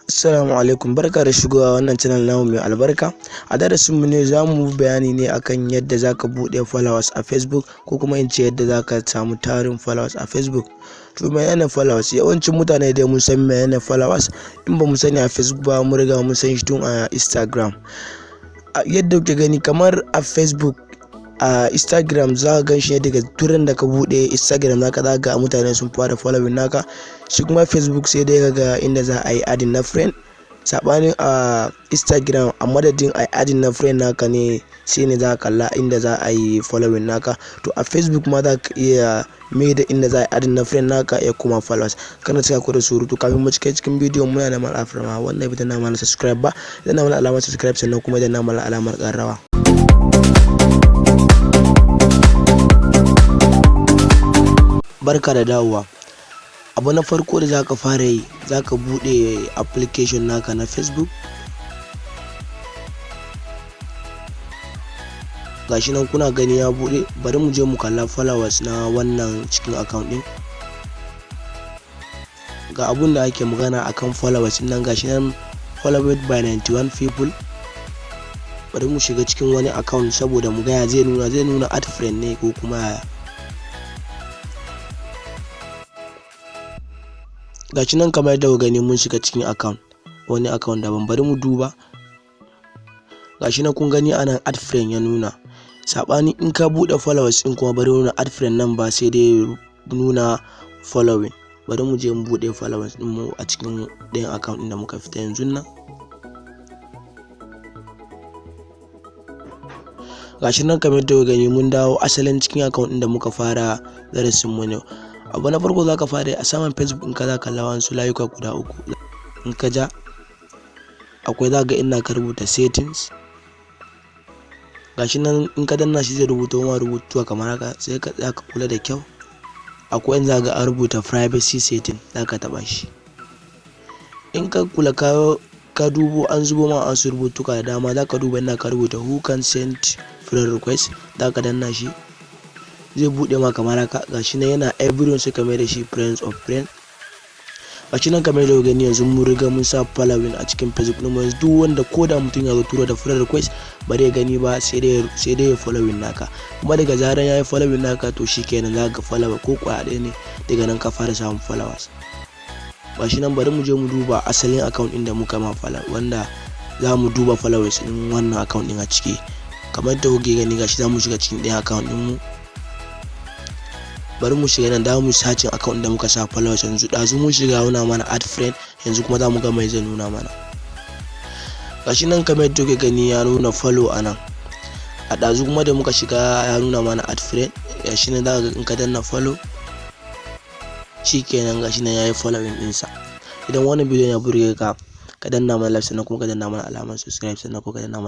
Assalamu alaikum, barka da shigowa wannan channel namu mai albarka. A darasin mu ne zamu bayani ne akan yadda zaka bude followers a Facebook, ko kuma in ce yadda zaka samu tarin followers a Facebook. To menene followers? Yawancin mutane dai mun san menene followers. In ba mu sani a Facebook ba, mun riga mun san shi tun a Instagram. Yadda kuke gani kamar a Facebook, a Instagram za ka gan shi ne daga turan da ka bude Instagram naka, za ga mutane sun fara following naka. Shi kuma Facebook sai dai kaga inda za a yi adding na friend. Sabanin a Instagram, a madadin a adding na friend naka ne, sai ne za ka kalla inda za a yi following naka. To a Facebook ma za ka iya mai da inda za a yi adding na friend naka ya kuma followers. Kana cika ko da surutu, kafin mu cika cikin bidiyon muna da mala afirma wannan bidiyon na mana subscribe ba, idan na mana alamar subscribe sannan kuma idan na mana alamar ƙararrawa. Barka da dawowa. Abu na farko da zaka fara yi, zaka bude application naka na Facebook. Gashi nan kuna gani ya bude. Bari mu je mu kalla followers na wannan cikin account din. Ga abun da ake magana akan followers nan, gashi nan followed by 91 people. Bari mu shiga cikin wani account saboda mu ga ya zai nuna add friend ne ko kuma yaya. Gashi nan kamar yadda gani mun shiga cikin wani account daban. Bari mu duba. Gashi nan kun gani anan add friend ya nuna. Sabani in ka bude followers din kuma bari nuna add friend nan ba, sai dai nuna following. Bari mu je mu bude followers din mu a cikin ɗayan account din da muka fita yanzu nan. Gashi nan kamar yadda gani mun dawo asalin cikin account din da muka fara darasin mu ne. Abu na farko zaka fara a saman Facebook in ka za ka lawan su layuka guda uku. In ka ja akwai za ga ina ka rubuta settings. Gashi nan in ka danna shi zai rubuta ma rubutuwa kamar haka, sai ka tsaya ka kula da kyau. Akwai in za ga an rubuta privacy setting, za ka taba shi. In ka kula ka dubo an zubo ma an su rubutuka da dama, za ka duba ina ka rubuta who can send friend request, za ka danna shi zai bude ma kamar haka. Gashi nan yana everyone sai ka mai da shi friends of friend. Gashi nan kamar da gani yanzu mun riga mun sa following a cikin Facebook din mu. Yanzu duk wanda ko da mutum ya zo tura da friend request ba zai gani ba, sai dai ya following naka. Kuma daga zaran yayi following naka to shikenan za ka follower ko kwaya ɗaya ne, daga nan ka fara samun followers. Gashi nan bari mu je mu duba asalin account din da muka ma follow, wanda za mu duba followers din wannan account din a ciki. Kamar da kuke gani gashi za mu shiga cikin ɗayan account din mu. Bari mu shiga nan, da mu searching account da muka sa followers yanzu. Dazu mun shiga nuna mana add friend, yanzu kuma za mu ga mai zai nuna mana. Gashi nan kamar yadda kuke gani ya nuna follow anan. A dazu kuma da muka shiga ya nuna mana add friend. Gashi nan za ka in ka danna follow, shikenan gashi nan yayi following ɗinsa. Idan wannan bidiyon ya burge ka, ka danna mana like sannan kuma ka danna mana alamar subscribe sannan kuma ka danna mana